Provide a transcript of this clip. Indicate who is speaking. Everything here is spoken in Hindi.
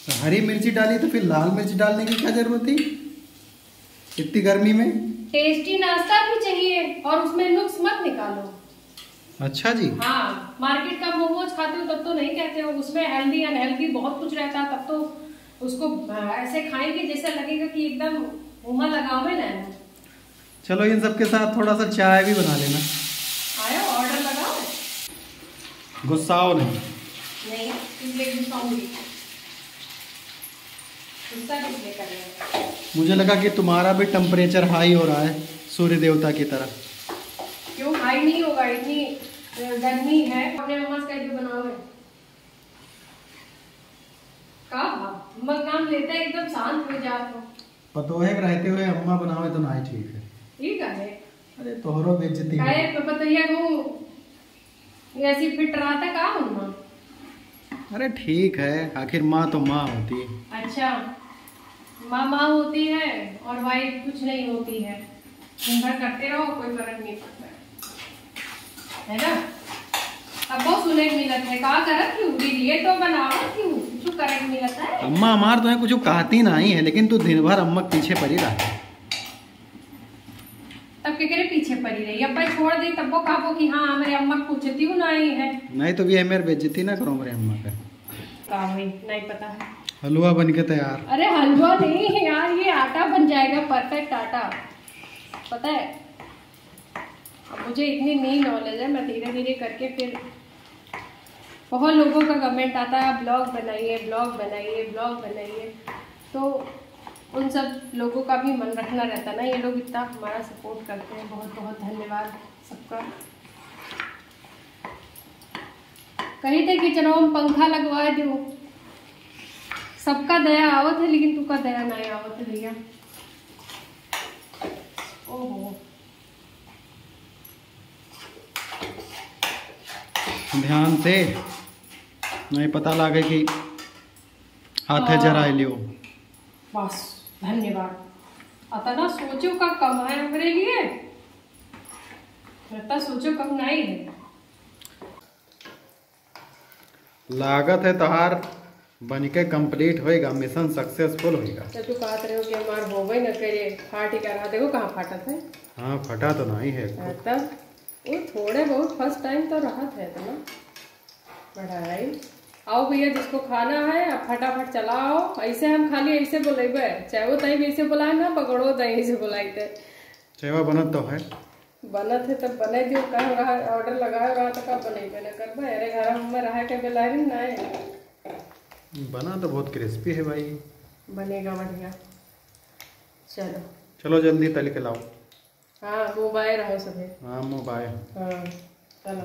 Speaker 1: हरी मिर्ची डाली तो फिर लाल मिर्च डालने की क्या जरूरत थी इतनी गर्मी में?
Speaker 2: टेस्टी नाश्ता भी चाहिए और उसमें नुक्स मत निकालो।
Speaker 1: अच्छा जी।
Speaker 2: हाँ, मार्केट का मोमोज खाते हो तब तो नहीं कहते हो, उसमें हेल्दी अनहेल्दी बहुत कुछ रहता है, तब तो उसको ऐसे खाएंगे जैसा लगेगा कि एकदम मुंह लगाओ में ना।
Speaker 1: चलो इन सब के साथ थोड़ा सा चाय भी बना लेना।
Speaker 2: आयो ऑर्डर लगाओ।
Speaker 1: गुस्साओ नहीं।
Speaker 2: नहीं, इसलिए गुस्साऊंगी। गुस्सा किसलिए कर रहे हो?
Speaker 1: मुझे लगा कि तुम्हारा भी टेम्परेचर हाई हो रहा है सूर्य देवता की तरह।
Speaker 2: क्यों हाई नहीं होगा, इतनी गर्मी है। अपने मम्मा से कैसे बनाओगे? का मम्मा काम लेते हैं एकदम शांत हो जाओ।
Speaker 1: पतोहे रहते हुए अम्मा बनावे तो ना ही ठीक है।
Speaker 2: ठीक है।
Speaker 1: अरे तोहरो बेइज्जती है।
Speaker 2: काहे पतोहिया को ऐसी फिट रहा था का मम्मा?
Speaker 1: अरे ठीक है, आखिर माँ तो माँ होती है।
Speaker 2: अच्छा, माँ माँ होती है और वाइफ कुछ नहीं होती है। दिन भर करते रहो, कोई फर्क नहीं पड़ता है ना। अब बहुत सुने मिलत है का करत क्यों ये तो बनाओ क्यों कुछ करक मिलत है।
Speaker 1: अम्मा हमार तो है कुछ कहती नहीं है, लेकिन तू दिन भर अम्मा के पीछे पड़ी रहा।
Speaker 2: तब के पीछे पड़ी रही, अब छोड़ दी तब वो कहो कि हाँ मेरे अम्मा पूछती हूँ नहीं है।
Speaker 1: नहीं तो भी है मेरे बेइज्जती ना करो मेरे अम्मा पे।
Speaker 2: नहीं पता है।
Speaker 1: हलवा बन के तैयार।
Speaker 2: अरे हलवा नहीं है यार, ये आटा बन जाएगा, परफेक्ट आटा। पता है, अब मुझे इतनी नहीं नॉलेज है, मैं धीरे धीरे करके फिर बहुत लोगों का कमेंट आता है ब्लॉग बनाइए ब्लॉग बनाइए ब्लॉग बनाइए, तो उन सब लोगों का भी मन रखना रहता ना। ये लोग इतना हमारा सपोर्ट करते हैं, बहुत बहुत धन्यवाद सबका। कहीं थे कि चलो हम पंखा लगवा दो, सबका दया आवत है लेकिन तू का दया नहीं आवत है भैया। ओहो,
Speaker 1: ध्यान से नहीं पता लगे कि हाथे जरा लियो।
Speaker 2: बस धन्यवाद। आता ना सोचो का कम है मेरे लिए, रहता सोचो कम नहीं है।
Speaker 1: लागत है तोहार बनके कंप्लीट होएगा, मिशन सक्सेसफुल होएगा।
Speaker 2: तो तू बात रहे हो कि हमार होवे न करे फाट ही करा, देखो कहाँ फाटा था।
Speaker 1: हाँ फटा तो नहीं है
Speaker 2: तब वो थोड़े बहुत फर्स्ट टाइम तो रहा था इतना बढ़ाई। आओ भैया जिसको खाना है अब फटाफट चलाओ। ऐसे हम खाली ऐसे बोलेबे, चाहे वो तई ऐसे बुलाए ना पकड़ो तई ऐसे बुलाई थे।
Speaker 1: सेवा बनत तो है,
Speaker 2: बनत है तब बना दियो। कहाँ रहा ऑर्डर लगाए रहा तो कब बनेबे न करबे। अरे घर में रहा के बेलारी ना
Speaker 1: बना तो बहुत क्रिस्पी है भाई।
Speaker 2: बनेगा बढ़िया। चलो
Speaker 1: चलो जल्दी तल के लाओ।
Speaker 2: हाँ मोबाइल रहो सभी।
Speaker 1: हाँ मोबाइल।
Speaker 2: हाँ चलो।